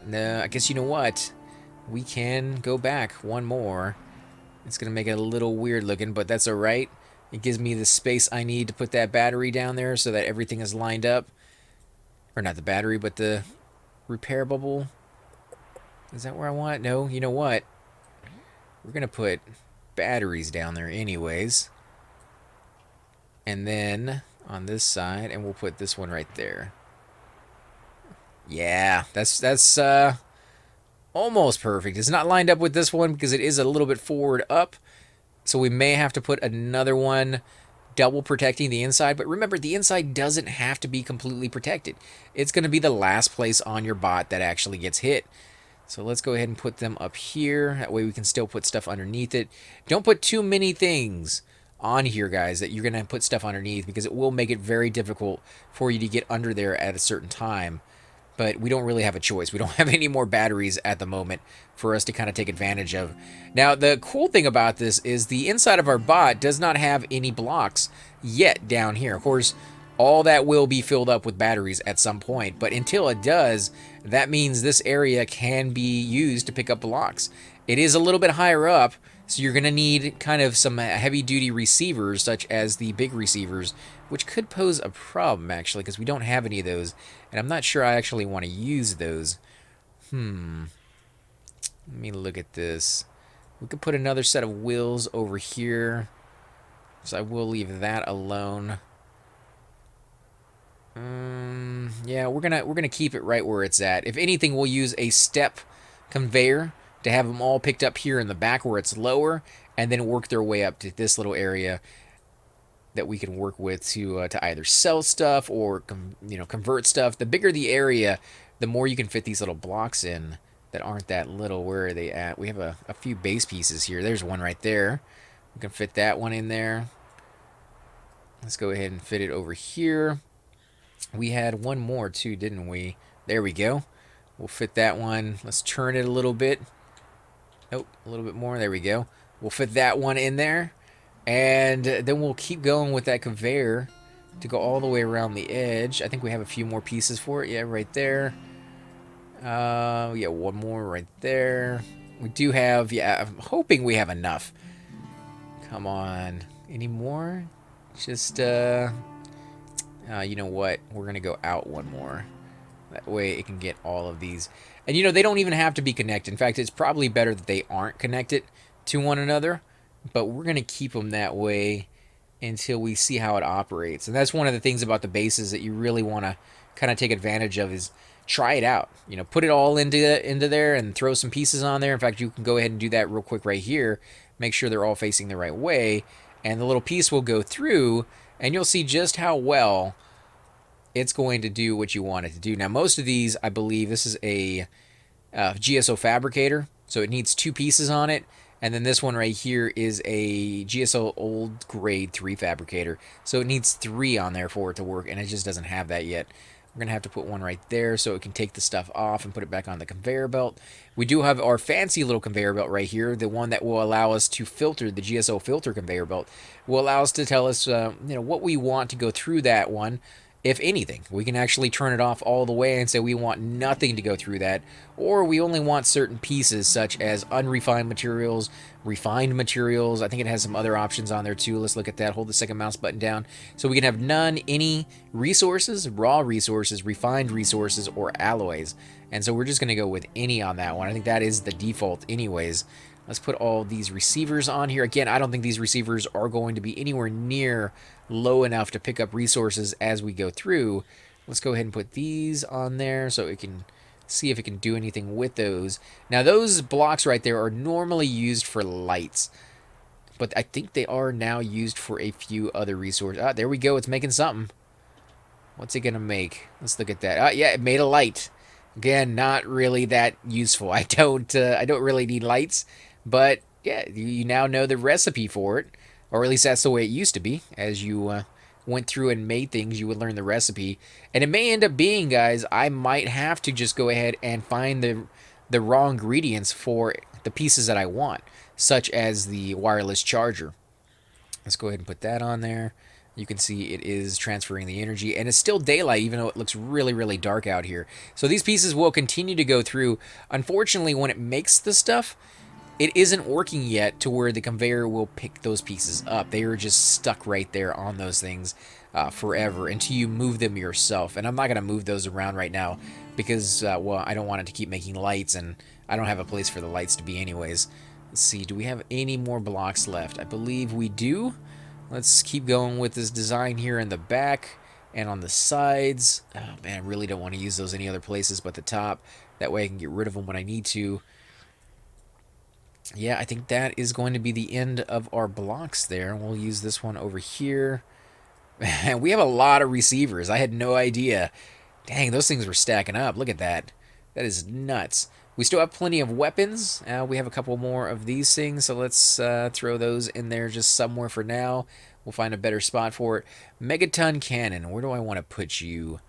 No, I guess you know what? We can go back one more. It's going to make it a little weird looking, but that's alright. It gives me the space I need to put that battery down there so that everything is lined up. Or not the battery, but the repair bubble. Is that where I want it? No, you know what? We're going to put batteries down there anyways. And then on this side, and we'll put this one right there. Yeah, that's almost perfect. It's not lined up with this one because it is a little bit forward up. So we may have to put another one double protecting the inside. But remember, the inside doesn't have to be completely protected. It's going to be the last place on your bot that actually gets hit. So let's go ahead and put them up here. That way we can still put stuff underneath it. Don't put too many things on here, guys, that you're going to put stuff underneath, because it will make it very difficult for you to get under there at a certain time. But we don't really have a choice. We don't have any more batteries at the moment for us to kind of take advantage of. Now, the cool thing about this is the inside of our bot does not have any blocks yet down here. Of course, all that will be filled up with batteries at some point, but until it does, that means this area can be used to pick up blocks. It is a little bit higher up, so you're going to need kind of some heavy-duty receivers, such as the big receivers, which could pose a problem, actually, because we don't have any of those, and I'm not sure I actually want to use those. Let me look at this. We could put another set of wheels over here, so I will leave that alone. Yeah, we're gonna keep it right where it's at. If anything, we'll use a step conveyor to have them all picked up here in the back where it's lower, and then work their way up to this little area that we can work with to either sell stuff or convert stuff. The bigger the area, the more you can fit these little blocks in that aren't that little. Where are they at? We have a few base pieces here. There's one right there. We can fit that one in there. Let's go ahead and fit it over here. We had one more too, didn't we? There we go. We'll fit that one. Let's turn it a little bit. Nope, a little bit more. There we go. We'll fit that one in there. And then we'll keep going with that conveyor to go all the way around the edge. I think we have a few more pieces for it. Yeah, right there. Yeah, one more right there. We do have, yeah, I'm hoping we have enough. Come on. Any more? Just, you know what? We're going to go out one more. That way it can get all of these. And, they don't even have to be connected. In fact, it's probably better that they aren't connected to one another. But we're going to keep them that way until we see how it operates. And that's one of the things about the bases that you really want to kind of take advantage of is try it out. Put it all into there and throw some pieces on there. In fact, you can go ahead and do that real quick right here. Make sure they're all facing the right way. And the little piece will go through, and you'll see just how well it's going to do what you want it to do. Now, most of these, I believe, this is a GSO fabricator, so it needs 2 pieces on it. And then this one right here is a GSO old grade 3 fabricator. So it needs 3 on there for it to work, and it just doesn't have that yet. We're going to have to put one right there so it can take the stuff off and put it back on the conveyor belt. We do have our fancy little conveyor belt right here, the one that will allow us to filter, the GSO filter conveyor belt, will allow us to tell us what we want to go through that one. If anything, we can actually turn it off all the way and say we want nothing to go through that, or we only want certain pieces such as unrefined materials, refined materials. I think it has some other options on there too. Let's look at that. Hold the second mouse button down. So we can have none, any resources, raw resources, refined resources, or alloys. And so we're just going to go with any on that one. I think that is the default anyways. Let's put all these receivers on here. Again, I don't think these receivers are going to be anywhere near low enough to pick up resources as we go through. Let's go ahead and put these on there so it can see if it can do anything with those. Now, those blocks right there are normally used for lights, but I think they are now used for a few other resources. Ah, there we go. It's making something. What's it going to make? Let's look at that. Ah, yeah, it made a light. Again, not really that useful. I don't really need lights. But yeah, you now know the recipe for it, or at least that's the way it used to be. As you went through and made things, you would learn the recipe, and it may end up being, guys, I might have to just go ahead and find the raw ingredients for the pieces that I want, such as the wireless charger. Let's go ahead and put that on there. You can see it is transferring the energy, and it's still daylight even though it looks really, really dark out here. So these pieces will continue to go through. Unfortunately, when it makes the stuff, it isn't working yet to where the conveyor will pick those pieces up. They are just stuck right there on those things forever until you move them yourself. And I'm not going to move those around right now because, well, I don't want it to keep making lights, and I don't have a place for the lights to be anyways. Let's see, do we have any more blocks left? I believe we do. Let's keep going with this design here in the back and on the sides. Oh, man, I really don't want to use those any other places but the top. That way I can get rid of them when I need to. Yeah, I think that is going to be the end of our blocks there. We'll use this one over here. We have a lot of receivers. I had no idea. Dang, those things were stacking up. Look at that. That is nuts. We still have plenty of weapons. We have a couple more of these things, so let's throw those in there just somewhere for now. We'll find a better spot for it. Megaton cannon. Where do I want to put you?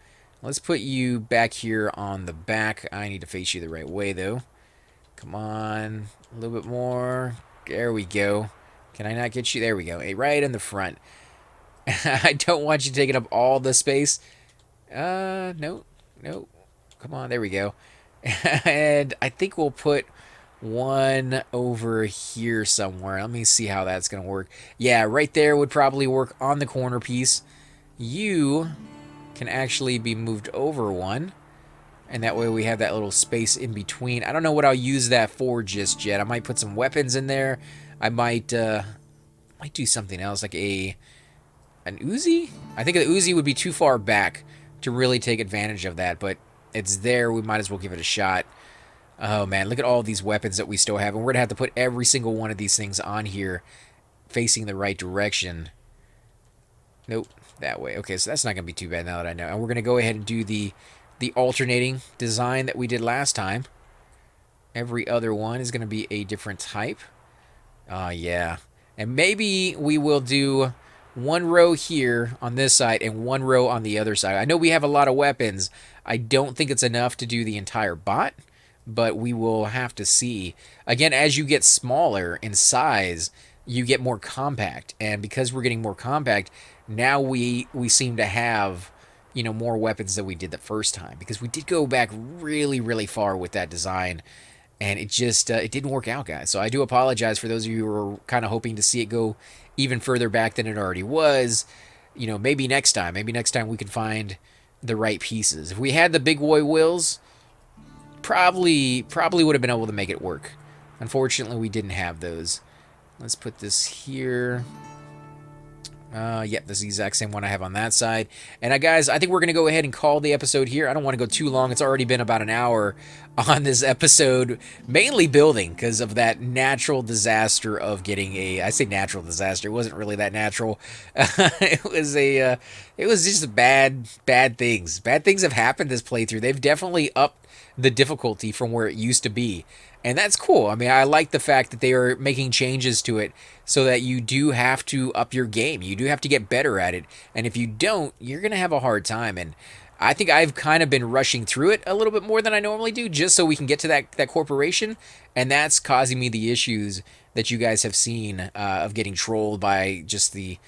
Let's put you back here on the back. I need to face you the right way, though. Come on. A little bit more. There we go. Can I not get you? There we go. Hey, right in the front. I don't want you taking up all the space. No. No. Come on. There we go. And I think we'll put one over here somewhere. Let me see how that's going to work. Yeah, right there would probably work on the corner piece. You can actually be moved over one. And that way we have that little space in between. I don't know what I'll use that for just yet. I might put some weapons in there. I might do something else, like an Uzi? I think the Uzi would be too far back to really take advantage of that, but it's there. We might as well give it a shot. Oh, man, look at all these weapons that we still have. And we're going to have to put every single one of these things on here facing the right direction. Nope, that way. Okay, so that's not going to be too bad now that I know. And we're going to go ahead and do the alternating design that we did last time. Every other one is going to be a different type. Yeah. And maybe we will do one row here on this side and one row on the other side. I know we have a lot of weapons. I don't think it's enough to do the entire bot, but we will have to see. Again, as you get smaller in size, you get more compact. And because we're getting more compact, now we seem to have, you know, more weapons than we did the first time, because we did go back really, really far with that design, and it just it didn't work out, guys. So I do apologize for those of you who were kind of hoping to see it go even further back than it already was. You know, maybe next time we can find the right pieces. If we had the big boy wheels, probably would have been able to make it work. Unfortunately, we didn't have those. Let's put this here. Yep, this is the exact same one I have on that side. And guys, I think we're going to go ahead and call the episode here. I don't want to go too long. It's already been about an hour on this episode, mainly building because of that natural disaster of getting I say natural disaster. It wasn't really that natural. It was just bad things. Bad things have happened this playthrough. They've definitely upped the difficulty from where it used to be. And that's cool. I mean, I like the fact that they are making changes to it so that you do have to up your game. You do have to get better at it. And if you don't, you're going to have a hard time. And I think I've kind of been rushing through it a little bit more than I normally do just so we can get to that corporation. And that's causing me the issues that you guys have seen of getting trolled by just the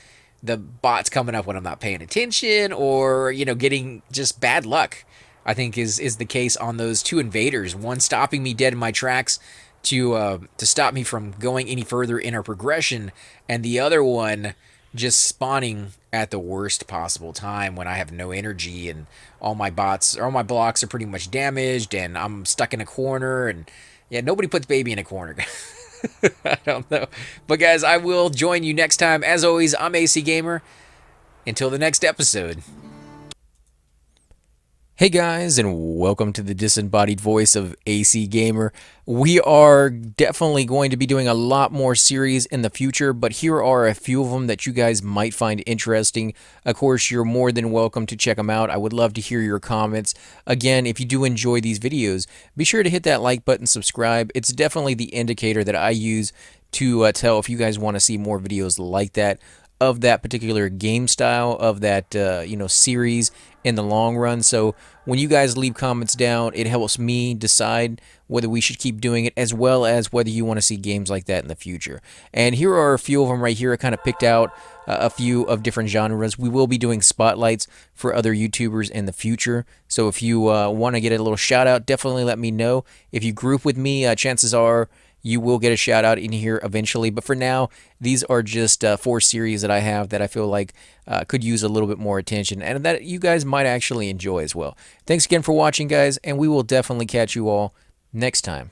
bots coming up when I'm not paying attention, or, you know, getting just bad luck. I think is the case on those two invaders. One stopping me dead in my tracks to stop me from going any further in our progression, and the other one just spawning at the worst possible time when I have no energy and all my blocks are pretty much damaged and I'm stuck in a corner. And yeah, nobody puts baby in a corner. I don't know. But guys, I will join you next time. As always, I'm AC Gamer. Until the next episode. Hey guys, and welcome to the disembodied voice of AC Gamer. We are definitely going to be doing a lot more series in the future, but here are a few of them that you guys might find interesting. Of course, you're more than welcome to check them out. I would love to hear your comments. Again, if you do enjoy these videos, be sure to hit that like button, subscribe. It's definitely the indicator that I use to tell if you guys want to see more videos like that, of that particular game style, of that series in the long run. So when you guys leave comments down, it helps me decide whether we should keep doing it, as well as whether you want to see games like that in the future. And here are a few of them right here. I kind of picked out a few of different genres. We will be doing spotlights for other YouTubers in the future. So if you want to get a little shout out, definitely let me know. If you group with me, chances are you will get a shout out in here eventually. But for now, these are just 4 series that I have that I feel like could use a little bit more attention, and that you guys might actually enjoy as well. Thanks again for watching, guys, and we will definitely catch you all next time.